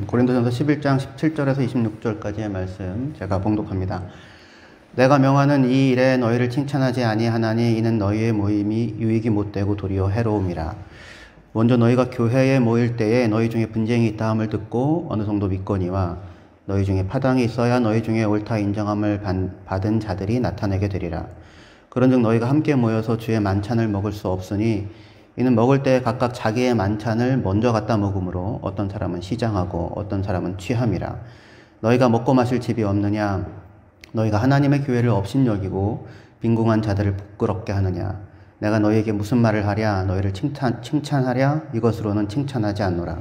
고린도전서 11장 17절에서 26절까지의 말씀 제가 봉독합니다. 내가 명하는 이 일에 너희를 칭찬하지 아니하나니 이는 너희의 모임이 유익이 못되고 도리어 해로움이라. 먼저 너희가 교회에 모일 때에 너희 중에 분쟁이 있다 함을 듣고 어느 정도 믿거니와 너희 중에 파당이 있어야 너희 중에 옳다 인정함을 받은 자들이 나타내게 되리라. 그런즉 너희가 함께 모여서 주의 만찬을 먹을 수 없으니 이는 먹을 때 각각 자기의 만찬을 먼저 갖다 먹으므로 어떤 사람은 시장하고 어떤 사람은 취함이라. 너희가 먹고 마실 집이 없느냐? 너희가 하나님의 교회를 업신여기고 빈궁한 자들을 부끄럽게 하느냐? 내가 너희에게 무슨 말을 하랴? 너희를 칭찬하랴? 이것으로는 칭찬하지 않노라.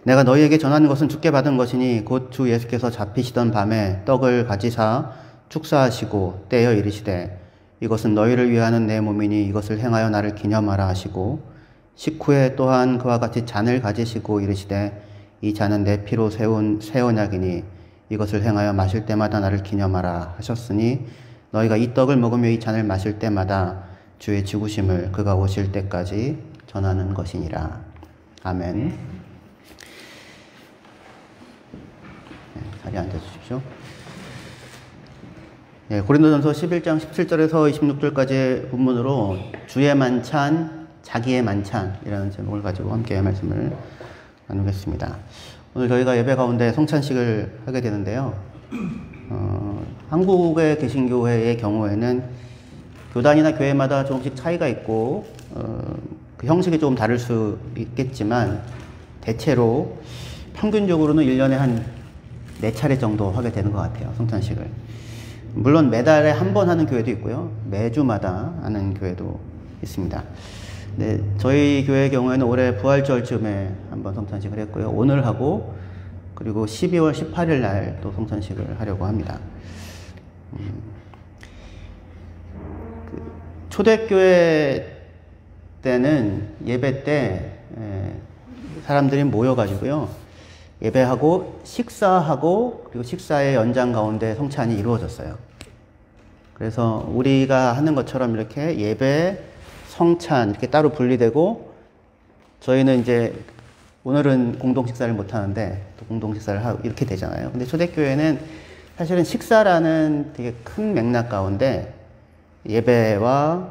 내가 너희에게 전하는 것은 주께 받은 것이니 곧 주 예수께서 잡히시던 밤에 떡을 가지사 축사하시고 떼어 이르시되 이것은 너희를 위하는 내 몸이니 이것을 행하여 나를 기념하라 하시고 식후에 또한 그와 같이 잔을 가지시고 이르시되 이 잔은 내 피로 세운 새 언약이니 이것을 행하여 마실 때마다 나를 기념하라 하셨으니 너희가 이 떡을 먹으며 이 잔을 마실 때마다 주의 죽으심을 그가 오실 때까지 전하는 것이니라. 아멘. 자리에 앉아주십시오. 고린도전서 11장 17절에서 26절까지의 본문으로 주의 만찬, 자기의 만찬이라는 제목을 가지고 함께 말씀을 나누겠습니다. 오늘 저희가 예배 가운데 성찬식을 하게 되는데요. 한국에 계신 교회의 경우에는 교단이나 교회마다 조금씩 차이가 있고 그 형식이 조금 다를 수 있겠지만 대체로 평균적으로는 1년에 한 4차례 정도 하게 되는 것 같아요. 성찬식을. 물론 매달에 한 번 하는 교회도 있고요. 매주마다 하는 교회도 있습니다. 네, 저희 교회의 경우에는 올해 부활절쯤에 한번 성찬식을 했고요. 오늘 하고 그리고 12월 18일 날 또 성찬식을 하려고 합니다. 초대교회 때는 예배 때 사람들이 모여가지고요. 예배하고 식사하고 그리고 식사의 연장 가운데 성찬이 이루어졌어요. 그래서 우리가 하는 것처럼 이렇게 예배, 성찬 이렇게 따로 분리되고 저희는 이제 오늘은 공동 식사를 못 하는데 또 공동 식사를 하고 이렇게 되잖아요. 근데 초대교회는 사실은 식사라는 되게 큰 맥락 가운데 예배와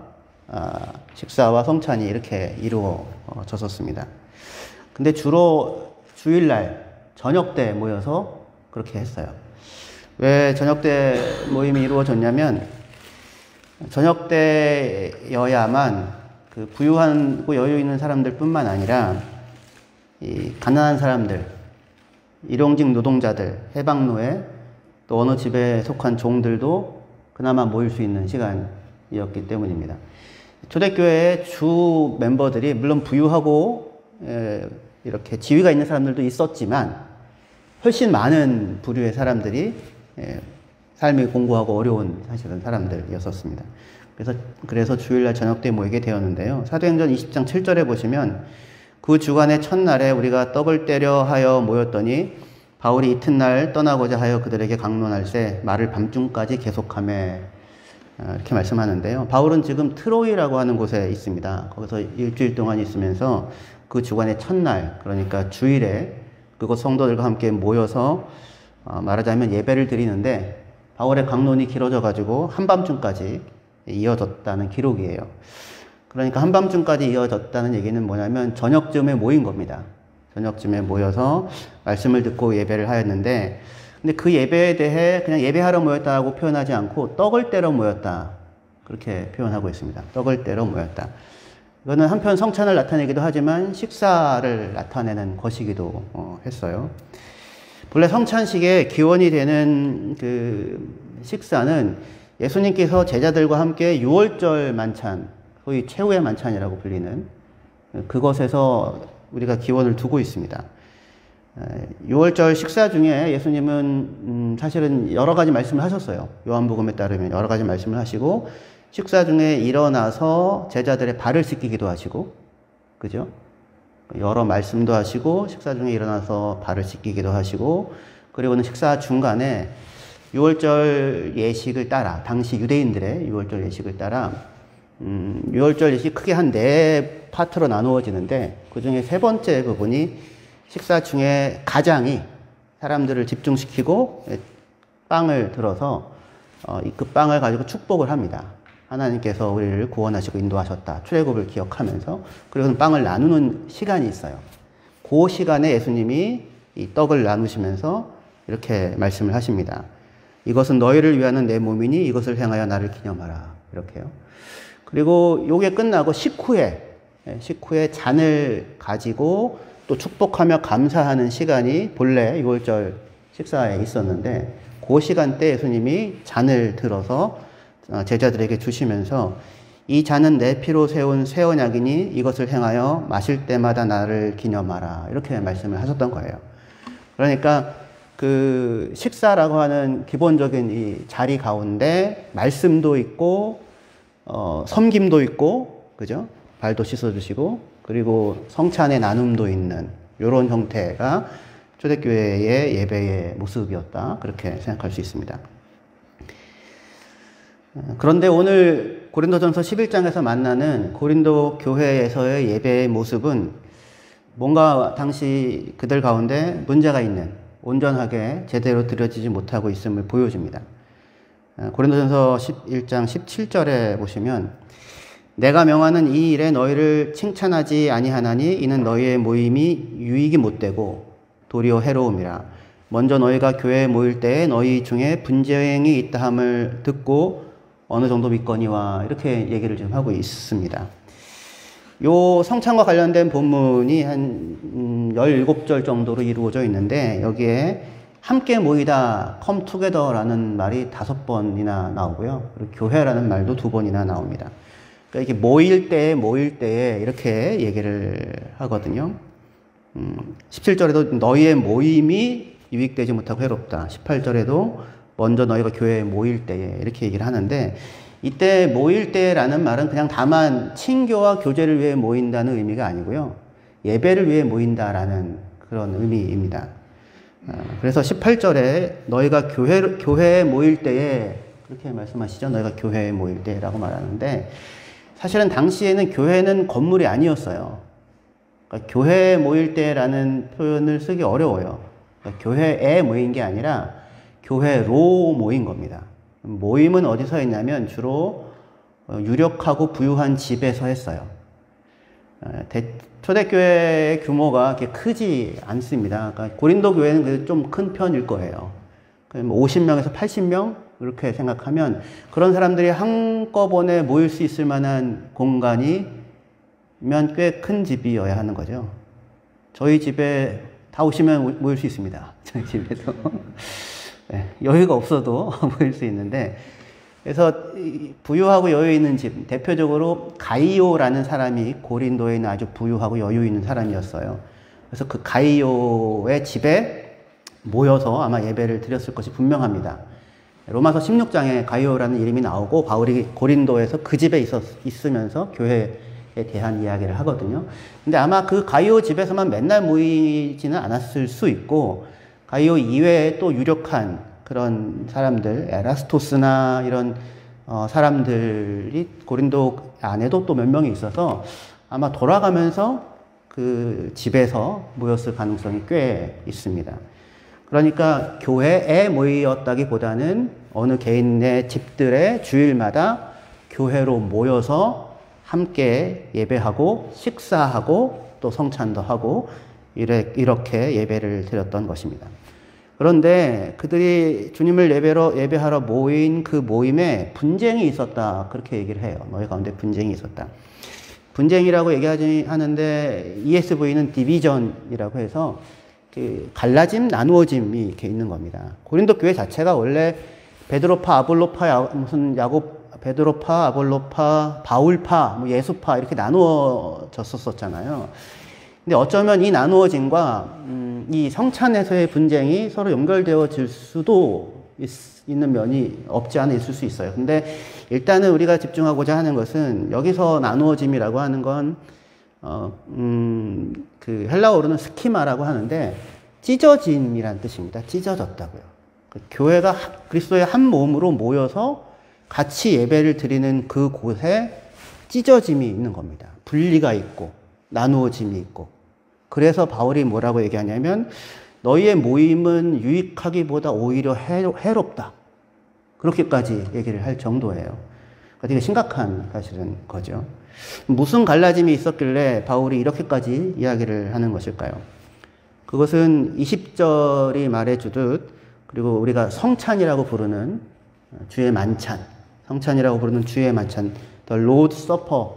식사와 성찬이 이렇게 이루어졌었습니다. 근데 주로 주일날 저녁 때 모여서 그렇게 했어요. 왜 저녁 때 모임이 이루어졌냐면 저녁 때여야만 그 부유하고 여유 있는 사람들 뿐만 아니라 이 가난한 사람들, 일용직 노동자들, 해방노예, 또 어느 집에 속한 종들도 그나마 모일 수 있는 시간이었기 때문입니다. 초대교회의 주 멤버들이 물론 부유하고 이렇게 지위가 있는 사람들도 있었지만 훨씬 많은 부류의 사람들이 삶이 공고하고 어려운 사실은 사람들이었습니다. 그래서 주일날 저녁 때 모이게 되었는데요. 사도행전 20장 7절에 보시면 그 주간의 첫날에 우리가 떡을 떼려 하여 모였더니 바울이 이튿날 떠나고자 하여 그들에게 강론할세 말을 밤중까지 계속하며 이렇게 말씀하는데요. 바울은 지금 트로이라고 하는 곳에 있습니다. 거기서 일주일 동안 있으면서 그 주간의 첫날, 그러니까 주일에 그곳 성도들과 함께 모여서 말하자면 예배를 드리는데 바울의 강론이 길어져 가지고 한밤중까지 이어졌다는 기록이에요. 그러니까 한밤중까지 이어졌다는 얘기는 뭐냐면 저녁쯤에 모인 겁니다. 저녁쯤에 모여서 말씀을 듣고 예배를 하였는데 근데 그 예배에 대해 그냥 예배하러 모였다고 표현하지 않고 떡을 떼러 모였다 그렇게 표현하고 있습니다. 떡을 떼러 모였다. 이거는 한편 성찬을 나타내기도 하지만 식사를 나타내는 것이기도 했어요. 본래 성찬식의 기원이 되는 그 식사는 예수님께서 제자들과 함께 유월절 만찬, 소위 최후의 만찬이라고 불리는 그것에서 우리가 기원을 두고 있습니다. 유월절 식사 중에 예수님은 사실은 여러 가지 말씀을 하셨어요. 요한복음에 따르면 여러 가지 말씀을 하시고 식사 중에 일어나서 제자들의 발을 씻기기도 하시고, 그죠? 여러 말씀도 하시고, 식사 중에 일어나서 발을 씻기기도 하시고, 그리고는 식사 중간에 유월절 예식을 따라, 당시 유대인들의 유월절 예식을 따라, 유월절 예식이 크게 한 4파트로 나누어지는데, 그 중에 3번째 부분이 식사 중에 가장이 사람들을 집중시키고 빵을 들어서 그 빵을 가지고 축복을 합니다. 하나님께서 우리를 구원하시고 인도하셨다. 출애굽을 기억하면서. 그리고 빵을 나누는 시간이 있어요. 그 시간에 예수님이 이 떡을 나누시면서 이렇게 말씀을 하십니다. 이것은 너희를 위하는 내 몸이니 이것을 행하여 나를 기념하라. 이렇게요. 그리고 요게 끝나고 식후에 잔을 가지고 또 축복하며 감사하는 시간이 본래 유월절 식사에 있었는데 그 시간대 예수님이 잔을 들어서 제자들에게 주시면서 이 잔은 내 피로 세운 새 언약이니 이것을 행하여 마실 때마다 나를 기념하라. 이렇게 말씀을 하셨던 거예요. 그러니까 그 식사라고 하는 기본적인 이 자리 가운데 말씀도 있고 섬김도 있고, 그죠? 발도 씻어주시고, 그리고 성찬의 나눔도 있는 이런 형태가 초대교회의 예배의 모습이었다. 그렇게 생각할 수 있습니다. 그런데 오늘 고린도전서 11장에서 만나는 고린도 교회에서의 예배의 모습은 뭔가 당시 그들 가운데 문제가 있는, 온전하게 제대로 드려지지 못하고 있음을 보여줍니다. 고린도전서 11장 17절에 보시면 내가 명하는 이 일에 너희를 칭찬하지 아니하나니 이는 너희의 모임이 유익이 못되고 도리어 해로움이라. 먼저 너희가 교회에 모일 때에 너희 중에 분쟁이 있다함을 듣고 어느 정도 믿거니와. 이렇게 얘기를 지금 하고 있습니다. 요 성찬과 관련된 본문이 한 17절 정도로 이루어져 있는데 여기에 함께 모이다, come together라는 말이 5번이나 나오고요. 그리고 교회라는 말도 2번이나 나옵니다. 그러니까 이게 모일 때에 이렇게 얘기를 하거든요. 17절에도 너희의 모임이 유익되지 못하고 해롭다. 18절에도 먼저 너희가 교회에 모일 때에 이렇게 얘기를 하는데, 이때 모일 때라는 말은 그냥 다만 친교와 교제를 위해 모인다는 의미가 아니고요. 예배를 위해 모인다라는 그런 의미입니다. 그래서 18절에 너희가 교회에 모일 때에 그렇게 말씀하시죠. 너희가 교회에 모일 때라고 말하는데, 사실은 당시에는 교회는 건물이 아니었어요. 그러니까 교회에 모일 때라는 표현을 쓰기 어려워요. 그러니까 교회에 모인 게 아니라 교회로 모인 겁니다. 모임은 어디서 했냐면 주로 유력하고 부유한 집에서 했어요. 초대교회의 규모가 그렇게 크지 않습니다. 그러니까 고린도 교회는 좀 큰 편일 거예요. 50명에서 80명 이렇게 생각하면 그런 사람들이 한꺼번에 모일 수 있을 만한 공간이면 꽤 큰 집이어야 하는 거죠. 저희 집에 다 오시면 모일 수 있습니다. 저희 집에도. 네, 여유가 없어도 모일 수 있는데, 그래서 부유하고 여유 있는 집, 대표적으로 가이오라는 사람이 고린도에 있는 아주 부유하고 여유 있는 사람이었어요. 그래서 그 가이오의 집에 모여서 아마 예배를 드렸을 것이 분명합니다. 로마서 16장에 가이오라는 이름이 나오고 바울이 고린도에서 그 집에 있으면서 교회에 대한 이야기를 하거든요. 근데 아마 그 가이오 집에서만 맨날 모이지는 않았을 수 있고, 가이오 이외에 또 유력한 그런 사람들, 에라스토스나 이런 사람들이 고린도 안에도 또 몇 명이 있어서 아마 돌아가면서 그 집에서 모였을 가능성이 꽤 있습니다. 그러니까 교회에 모였다기보다는 어느 개인의 집들의 주일마다 교회로 모여서 함께 예배하고 식사하고 또 성찬도 하고 이렇게 예배를 드렸던 것입니다. 그런데 그들이 주님을 예배하러 모인 그 모임에 분쟁이 있었다. 그렇게 얘기를 해요. 너희 가운데 분쟁이 있었다. 분쟁이라고 얘기하지 하는데 ESV는 디비전이라고 해서 그 갈라짐, 나누어짐이 이렇게 있는 겁니다. 고린도 교회 자체가 원래 베드로파, 아볼로파, 베드로파, 아볼로파, 바울파, 예수파 이렇게 나누어졌었잖아요. 근데 어쩌면 이 나누어짐과 이 성찬에서의 분쟁이 서로 연결되어질 수도 있는 면이 없지 않아 있을 수 있어요. 근데 일단은 우리가 집중하고자 하는 것은 여기서 나누어짐이라고 하는 건 그 헬라어로는 스키마라고 하는데 찢어짐이란 뜻입니다. 찢어졌다고요. 그 교회가 그리스도의 한 몸으로 모여서 같이 예배를 드리는 그 곳에 찢어짐이 있는 겁니다. 분리가 있고 나누어짐이 있고 그래서 바울이 뭐라고 얘기하냐면 너희의 모임은 유익하기보다 오히려 해롭다. 그렇게까지 얘기를 할 정도예요. 그러니까 되게 심각한 사실은 거죠. 무슨 갈라짐이 있었길래 바울이 이렇게까지 이야기를 하는 것일까요? 그것은 20절이 말해주듯 그리고 우리가 성찬이라고 부르는 주의 만찬, 성찬이라고 부르는 주의 만찬, The Lord's Supper,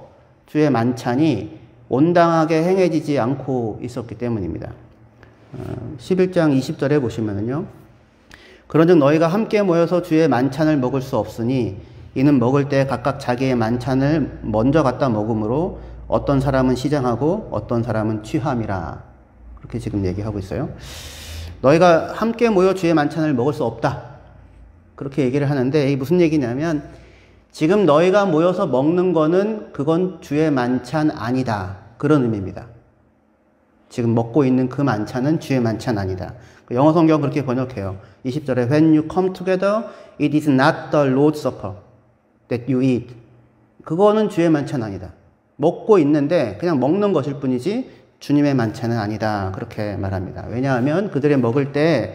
주의 만찬이 온당하게 행해지지 않고 있었기 때문입니다. 11장 20절에 보시면은요. 그런즉 너희가 함께 모여서 주의 만찬을 먹을 수 없으니 이는 먹을 때 각각 자기의 만찬을 먼저 갖다 먹음으로 어떤 사람은 시장하고 어떤 사람은 취함이라. 그렇게 지금 얘기하고 있어요. 너희가 함께 모여 주의 만찬을 먹을 수 없다. 그렇게 얘기를 하는데 이게 무슨 얘기냐면 지금 너희가 모여서 먹는 거는 그건 주의 만찬 아니다. 그런 의미입니다. 지금 먹고 있는 그 만찬은 주의 만찬 아니다. 영어 성경 그렇게 번역해요. 20절에 When you come together, it is not the Lord's Supper that you eat. 그거는 주의 만찬 아니다. 먹고 있는데 그냥 먹는 것일 뿐이지 주님의 만찬은 아니다. 그렇게 말합니다. 왜냐하면 그들이 먹을 때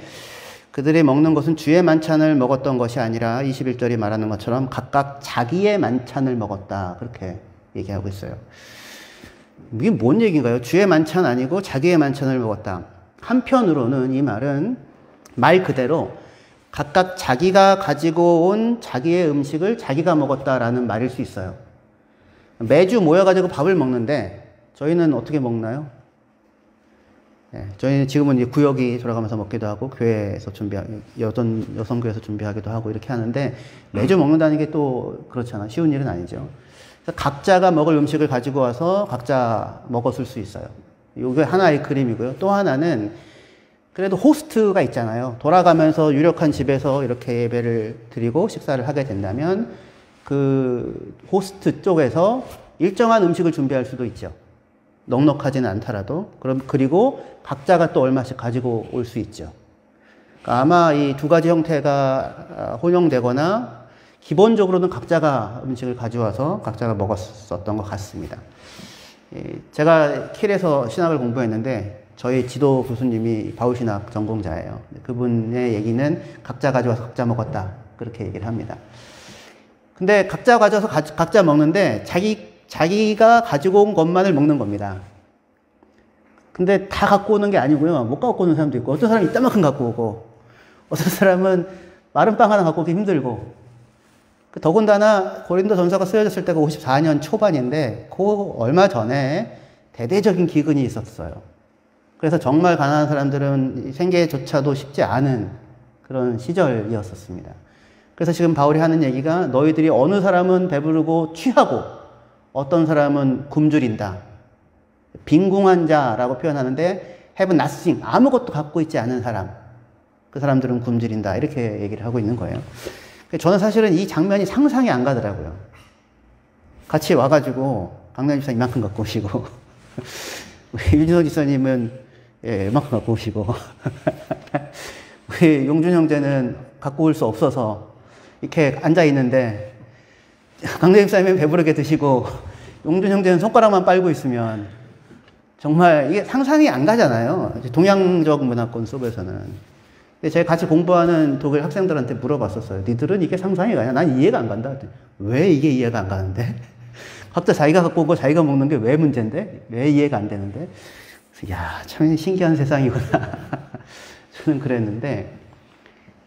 그들이 먹는 것은 주의 만찬을 먹었던 것이 아니라 21절이 말하는 것처럼 각각 자기의 만찬을 먹었다. 그렇게 얘기하고 있어요. 이게 뭔 얘기인가요? 주의 만찬 아니고 자기의 만찬을 먹었다. 한편으로는 이 말은 말 그대로 각각 자기가 가지고 온 자기의 음식을 자기가 먹었다라는 말일 수 있어요. 매주 모여가지고 밥을 먹는데 저희는 어떻게 먹나요? 네, 저희는 지금은 이제 구역이 돌아가면서 먹기도 하고 교회에서 여성교회에서 준비하기도 하고 이렇게 하는데 매주 먹는다는 게 또 그렇잖아. 쉬운 일은 아니죠. 각자가 먹을 음식을 가지고 와서 각자 먹었을 수 있어요. 이게 하나의 그림이고요. 또 하나는 그래도 호스트가 있잖아요. 돌아가면서 유력한 집에서 이렇게 예배를 드리고 식사를 하게 된다면 그 호스트 쪽에서 일정한 음식을 준비할 수도 있죠. 넉넉하지는 않더라도. 그리고 각자가 또 얼마씩 가지고 올 수 있죠. 그러니까 아마 이 두 가지 형태가 혼용되거나 기본적으로는 각자가 음식을 가져와서 각자가 먹었었던 것 같습니다. 제가 킬에서 신학을 공부했는데 저희 지도 교수님이 바울신학 전공자예요. 그분의 얘기는 각자 가져와서 각자 먹었다. 그렇게 얘기를 합니다. 근데 각자 가져와서 각자 먹는데 자기가 가지고 온 것만을 먹는 겁니다. 근데 다 갖고 오는 게 아니고요. 못 갖고 오는 사람도 있고 어떤 사람은 이따만큼 갖고 오고 어떤 사람은 마른 빵 하나 갖고 오기 힘들고 더군다나 고린도전서가 쓰여졌을 때가 54년 초반인데 그 얼마 전에 대대적인 기근이 있었어요. 그래서 정말 가난한 사람들은 생계조차도 쉽지 않은 그런 시절이었었습니다. 그래서 지금 바울이 하는 얘기가 너희들이 어느 사람은 배부르고 취하고 어떤 사람은 굶주린다. 빈궁한 자라고 표현하는데 have nothing, 아무것도 갖고 있지 않은 사람. 그 사람들은 굶주린다. 이렇게 얘기를 하고 있는 거예요. 저는 사실은 이 장면이 상상이 안 가더라고요. 같이 와가지고 강남 집사 이만큼 갖고 오시고 유진석 집사님은 이만큼 갖고 오시고 우리 용준 형제는 갖고 올 수 없어서 이렇게 앉아 있는데 강남 집사님은 배부르게 드시고 용준 형제는 손가락만 빨고 있으면 정말 이게 상상이 안 가잖아요. 동양적 문화권 속에서는. 근데 제가 같이 공부하는 독일 학생들한테 물어봤었어요. 니들은 이게 상상이 가냐? 난 이해가 안 간다. 왜 이게 이해가 안 가는데? 갑자기 자기가 갖고 오고 자기가 먹는 게 왜 문제인데? 왜 이해가 안 되는데? 그래서 야, 참 신기한 세상이구나. 저는 그랬는데.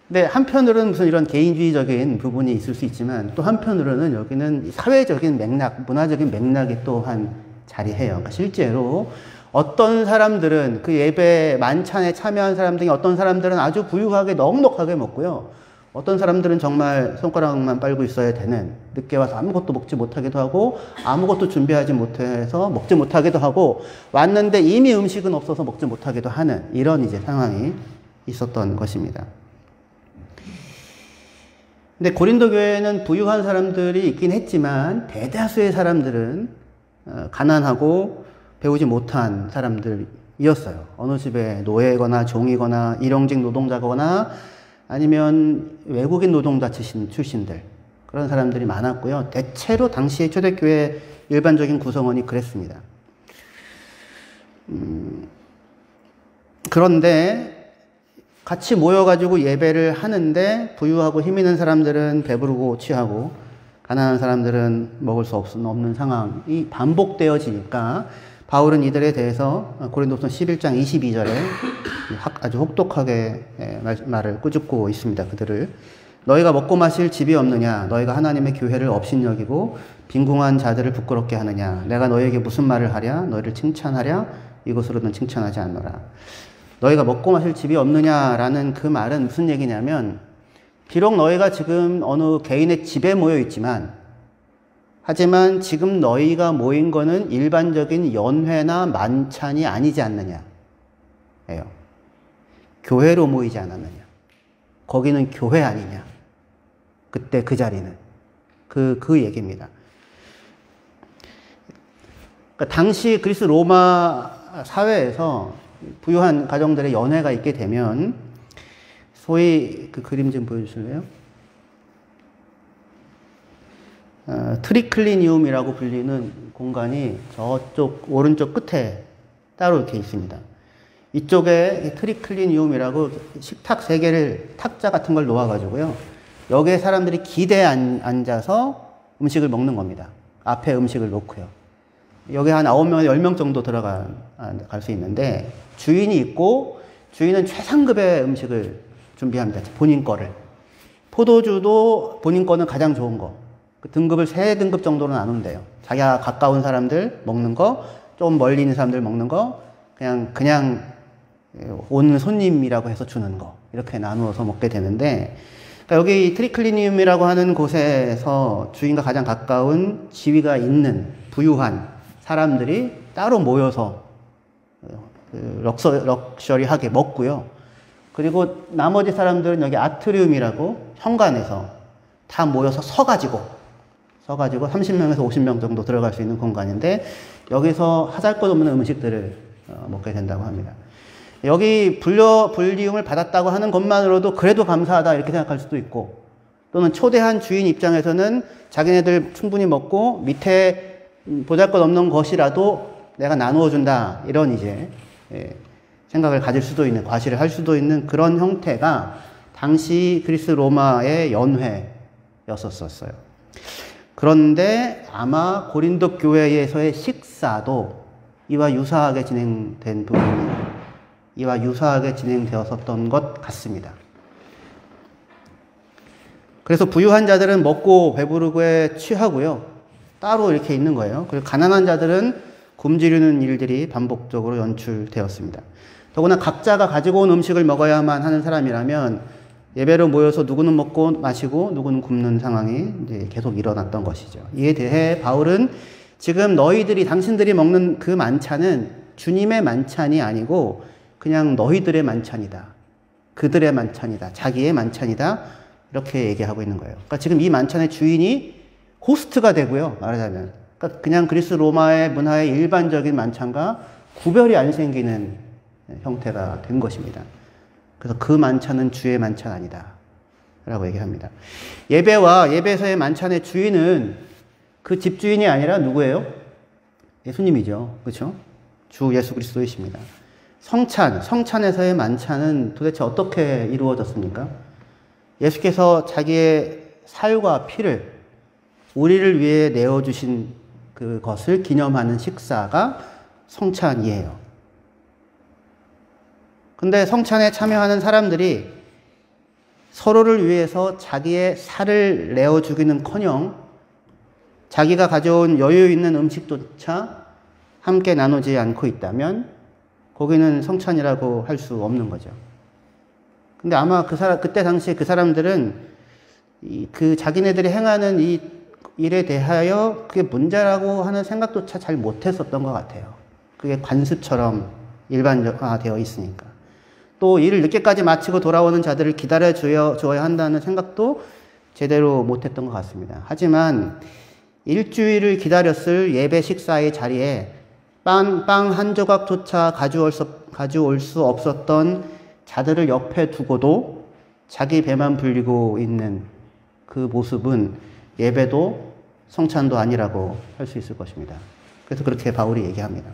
근데 한편으로는 무슨 이런 개인주의적인 부분이 있을 수 있지만 또 한편으로는 여기는 사회적인 맥락, 문화적인 맥락이 또한 자리해요. 그러니까 실제로 어떤 사람들은 그 예배 만찬에 참여한 사람 중에 어떤 사람들은 아주 부유하게 넉넉하게 먹고요. 어떤 사람들은 정말 손가락만 빨고 있어야 되는, 늦게 와서 아무것도 먹지 못하기도 하고 아무것도 준비하지 못해서 먹지 못하기도 하고 왔는데 이미 음식은 없어서 먹지 못하기도 하는 이런 이제 상황이 있었던 것입니다. 근데 고린도 교회는 부유한 사람들이 있긴 했지만 대다수의 사람들은 가난하고 배우지 못한 사람들이었어요. 어느 집에 노예거나 종이거나 일용직 노동자거나 아니면 외국인 노동자 출신들 그런 사람들이 많았고요. 대체로 당시의 초대교회 일반적인 구성원이 그랬습니다. 그런데 같이 모여가지고 예배를 하는데 부유하고 힘 있는 사람들은 배부르고 취하고 가난한 사람들은 먹을 수 없는 상황이 반복되어지니까 바울은 이들에 대해서 고린도서 11장 22절에 아주 혹독하게 말을 꾸짖고 있습니다. 그들을 너희가 먹고 마실 집이 없느냐? 너희가 하나님의 교회를 업신여기고 빈궁한 자들을 부끄럽게 하느냐? 내가 너희에게 무슨 말을 하랴? 너희를 칭찬하랴? 이것으로는 칭찬하지 않노라. 너희가 먹고 마실 집이 없느냐라는 그 말은 무슨 얘기냐면 비록 너희가 지금 어느 개인의 집에 모여 있지만 하지만 지금 너희가 모인 거는 일반적인 연회나 만찬이 아니지 않느냐 예요. 교회로 모이지 않았느냐. 거기는 교회 아니냐. 그때 그 자리는 그 얘기입니다. 그러니까 당시 그리스 로마 사회에서 부유한 가정들의 연회가 있게 되면 소위 그 그림 좀 보여주실래요? 트리클리니움이라고 불리는 공간이 저쪽 오른쪽 끝에 따로 이렇게 있습니다. 이쪽에 트리클리니움이라고 식탁 3개를 탁자 같은 걸 놓아가지고요. 여기에 사람들이 기대에 앉아서 음식을 먹는 겁니다. 앞에 음식을 놓고요. 여기 한 9명에서 10명 정도 갈 수 있는데 주인이 있고 주인은 최상급의 음식을 준비합니다. 본인 거를. 포도주도 본인 거는 가장 좋은 거. 그 등급을 3등급 정도로 나누는데요. 자기가 가까운 사람들 먹는 거, 좀 멀리 있는 사람들 먹는 거, 그냥 온 손님이라고 해서 주는 거. 이렇게 나누어서 먹게 되는데, 그러니까 여기 트리클리니움이라고 하는 곳에서 주인과 가장 가까운 지위가 있는 부유한 사람들이 따로 모여서 럭셔리하게 먹고요. 그리고 나머지 사람들은 여기 아트리움이라고 현관에서 다 모여서 서가지고 30명에서 50명 정도 들어갈 수 있는 공간인데 여기서 하잘것없는 음식들을 먹게 된다고 합니다. 여기 불리움을 받았다고 하는 것만으로도 그래도 감사하다 이렇게 생각할 수도 있고 또는 초대한 주인 입장에서는 자기네들 충분히 먹고 밑에 보잘것없는 것이라도 내가 나누어 준다 이런 이제 생각을 가질 수도 있는 과시를 할 수도 있는 그런 형태가 당시 그리스 로마의 연회였었어요. 그런데 아마 고린도 교회에서의 식사도 이와 유사하게 진행되었었던 것 같습니다. 그래서 부유한 자들은 먹고 배부르고 취하고요. 따로 이렇게 있는 거예요. 그리고 가난한 자들은 굶주리는 일들이 반복적으로 연출되었습니다. 더구나 각자가 가지고 온 음식을 먹어야만 하는 사람이라면 예배로 모여서 누구는 먹고 마시고 누구는 굶는 상황이 이제 계속 일어났던 것이죠. 이에 대해 바울은 지금 당신들이 먹는 그 만찬은 주님의 만찬이 아니고 그냥 너희들의 만찬이다. 그들의 만찬이다. 자기의 만찬이다. 이렇게 얘기하고 있는 거예요. 그러니까 지금 이 만찬의 주인이 호스트가 되고요. 말하자면. 그러니까 그냥 그리스 로마의 문화의 일반적인 만찬과 구별이 안 생기는 형태가 된 것입니다. 그래서 그 만찬은 주의 만찬 아니다. 라고 얘기합니다. 예배에서의 만찬의 주인은 그 집주인이 아니라 누구예요? 예수님이죠. 그렇죠? 주 예수 그리스도이십니다. 성찬에서의 만찬은 도대체 어떻게 이루어졌습니까? 예수께서 자기의 살과 피를 우리를 위해 내어주신 그것을 기념하는 식사가 성찬이에요. 근데 성찬에 참여하는 사람들이 서로를 위해서 자기의 살을 내어 주기는커녕 자기가 가져온 여유 있는 음식조차 함께 나누지 않고 있다면 거기는 성찬이라고 할 수 없는 거죠. 근데 아마 그때 당시에 그 사람들은 그 자기네들이 행하는 이 일에 대하여 그게 문제라고 하는 생각조차 잘 못했었던 것 같아요. 그게 관습처럼 일반화되어 있으니까. 또 일을 늦게까지 마치고 돌아오는 자들을 기다려줘야 한다는 생각도 제대로 못했던 것 같습니다. 하지만 일주일을 기다렸을 예배 식사의 자리에 빵 한 조각조차 가져올 수 없었던 자들을 옆에 두고도 자기 배만 불리고 있는 그 모습은 예배도 성찬도 아니라고 할 수 있을 것입니다. 그래서 그렇게 바울이 얘기합니다.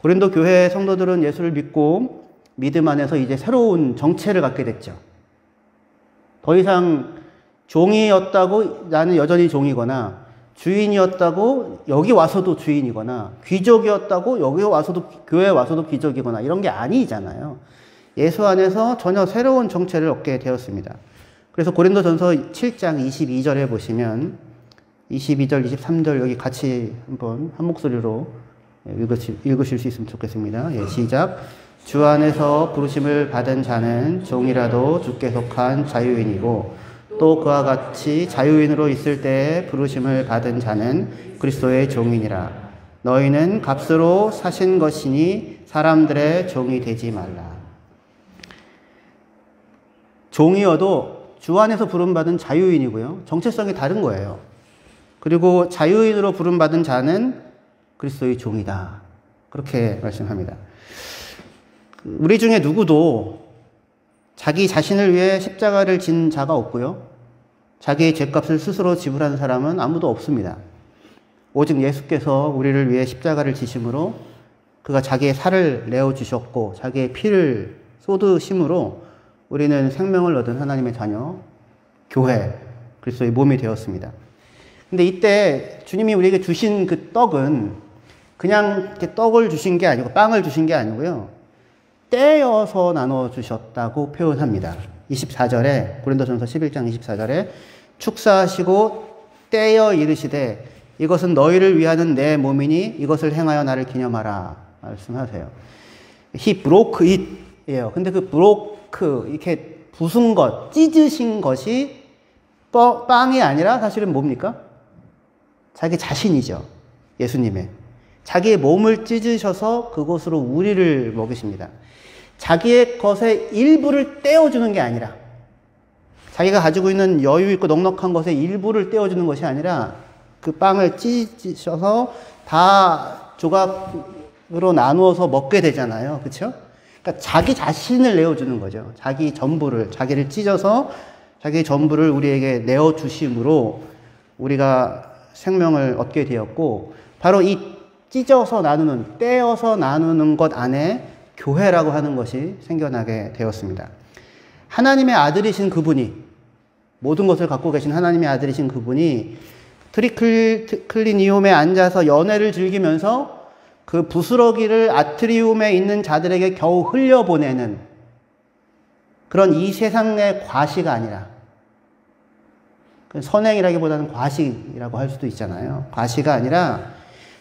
고린도 교회 성도들은 예수를 믿고 믿음 안에서 이제 새로운 정체를 갖게 됐죠. 더 이상 종이었다고 나는 여전히 종이거나, 주인이었다고 여기 와서도 주인이거나, 귀족이었다고 여기 와서도, 교회에 와서도 귀족이거나, 이런 게 아니잖아요. 예수 안에서 전혀 새로운 정체를 얻게 되었습니다. 그래서 고린도전서 7장 22절에 보시면 22절, 23절 여기 같이 한번 한 목소리로 읽으실 수 있으면 좋겠습니다. 예, 시작. 주 안에서 부르심을 받은 자는 종이라도 주께 속한 자유인이고 또 그와 같이 자유인으로 있을 때 부르심을 받은 자는 그리스도의 종이니라. 너희는 값으로 사신 것이니 사람들의 종이 되지 말라. 종이어도 주 안에서 부름받은 자유인이고요. 정체성이 다른 거예요. 그리고 자유인으로 부름받은 자는 그리스도의 종이다. 그렇게 말씀합니다. 우리 중에 누구도 자기 자신을 위해 십자가를 진 자가 없고요. 자기의 죄값을 스스로 지불한 사람은 아무도 없습니다. 오직 예수께서 우리를 위해 십자가를 지심으로 그가 자기의 살을 내어주셨고 자기의 피를 쏟으심으로 우리는 생명을 얻은 하나님의 자녀, 교회, 그리스도의 몸이 되었습니다. 근데 이때 주님이 우리에게 주신 그 떡은 그냥 이렇게 떡을 주신 게 아니고 빵을 주신 게 아니고요. 떼어서 나눠주셨다고 표현합니다. 24절에 고린도전서 11장 24절에 축사하시고 떼어 이르시되 이것은 너희를 위하는 내 몸이니 이것을 행하여 나를 기념하라 말씀하세요. He broke it이에요. 근데 그 broke 이렇게 부순 것, 찢으신 것이 빵이 아니라 사실은 뭡니까? 자기 자신이죠. 예수님의. 자기의 몸을 찢으셔서 그것으로 우리를 먹이십니다. 자기의 것의 일부를 떼어주는 게 아니라 자기가 가지고 있는 여유 있고 넉넉한 것의 일부를 떼어주는 것이 아니라 그 빵을 찢으셔서 다 조각으로 나누어서 먹게 되잖아요. 그렇죠? 그러니까 자기 자신을 내어주는 거죠. 자기 전부를, 자기를 찢어서 자기 전부를 우리에게 내어주심으로 우리가 생명을 얻게 되었고 바로 이 찢어서 나누는, 떼어서 나누는 것 안에 교회라고 하는 것이 생겨나게 되었습니다. 하나님의 아들이신 그분이, 모든 것을 갖고 계신 하나님의 아들이신 그분이 트리클리니움에 앉아서 연회를 즐기면서 그 부스러기를 아트리움에 있는 자들에게 겨우 흘려보내는 그런 이 세상의 과시가 아니라, 선행이라기보다는 과시라고 할 수도 있잖아요. 과시가 아니라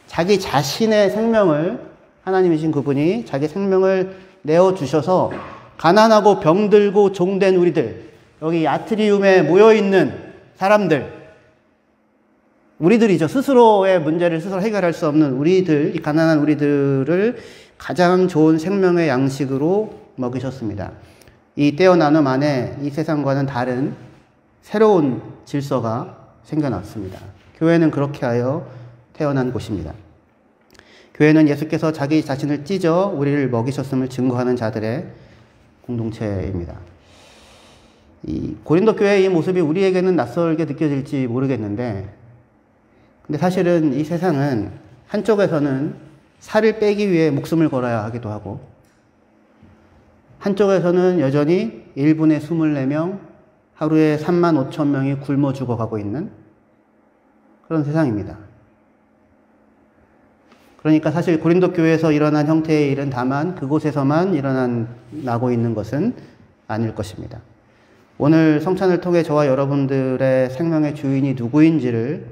자기 자신의 생명을, 하나님이신 그분이 자기 생명을 내어주셔서 가난하고 병들고 종된 우리들, 여기 아트리움에 모여있는 사람들, 우리들이죠. 스스로의 문제를 스스로 해결할 수 없는 우리들, 이 가난한 우리들을 가장 좋은 생명의 양식으로 먹이셨습니다. 이 떼어 나눔 안에 이 세상과는 다른 새로운 질서가 생겨났습니다. 교회는 그렇게 하여 태어난 곳입니다. 교회는 예수께서 자기 자신을 찢어 우리를 먹이셨음을 증거하는 자들의 공동체입니다. 이 고린도 교회의 이 모습이 우리에게는 낯설게 느껴질지 모르겠는데, 근데 사실은 이 세상은 한쪽에서는 살을 빼기 위해 목숨을 걸어야 하기도 하고, 한쪽에서는 여전히 1분에 24명, 하루에 35,000명이 굶어 죽어가고 있는 그런 세상입니다. 그러니까 사실 고린도 교회에서 일어난 형태의 일은 다만 그곳에서만 일어나고 있는 것은 아닐 것입니다. 오늘 성찬을 통해 저와 여러분들의 생명의 주인이 누구인지를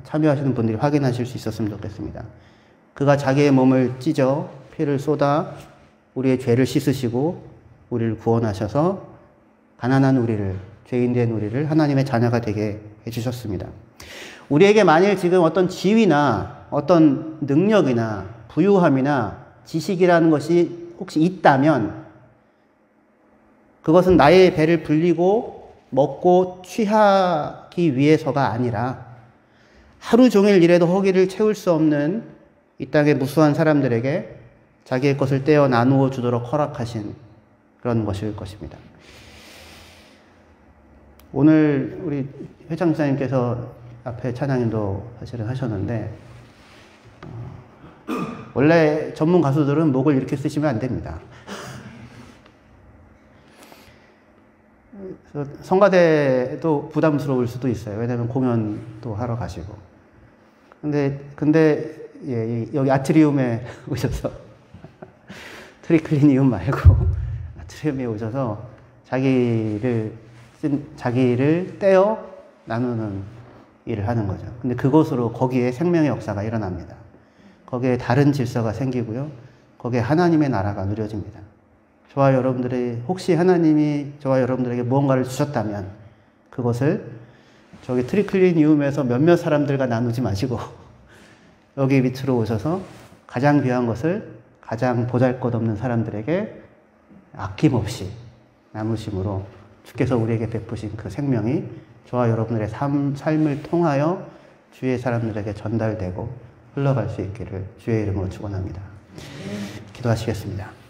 참여하시는 분들이 확인하실 수 있었으면 좋겠습니다. 그가 자기의 몸을 찢어 피를 쏟아 우리의 죄를 씻으시고 우리를 구원하셔서 가난한 우리를, 죄인된 우리를 하나님의 자녀가 되게 해주셨습니다. 우리에게 만일 지금 어떤 지위나 어떤 능력이나 부유함이나 지식이라는 것이 혹시 있다면 그것은 나의 배를 불리고 먹고 취하기 위해서가 아니라 하루 종일 일해도 허기를 채울 수 없는 이 땅의 무수한 사람들에게 자기의 것을 떼어 나누어 주도록 허락하신 그런 것일 것입니다. 오늘 우리 회장 지사님께서 앞에 찬양인도 사실은 하셨는데 원래 전문 가수들은 목을 이렇게 쓰시면 안 됩니다. 그래서 성가대도 부담스러울 수도 있어요. 왜냐하면 공연도 하러 가시고. 근데 예, 여기 아트리움에 오셔서 트리클리니움 말고 아트리움에 오셔서 자기를 떼어 나누는 일을 하는 거죠. 근데 그곳으로 거기에 생명의 역사가 일어납니다. 거기에 다른 질서가 생기고요. 거기에 하나님의 나라가 누려집니다. 저와 여러분들이 혹시 하나님이 저와 여러분들에게 무언가를 주셨다면 그것을 저기 트리클리니움에서 몇몇 사람들과 나누지 마시고 여기 밑으로 오셔서 가장 귀한 것을 가장 보잘것없는 사람들에게 아낌없이 나누심으로 주께서 우리에게 베푸신 그 생명이 저와 여러분들의 삶을 통하여 주위의 사람들에게 전달되고 흘러갈 수 있기를 주의 이름으로 축원합니다. 기도하시겠습니다.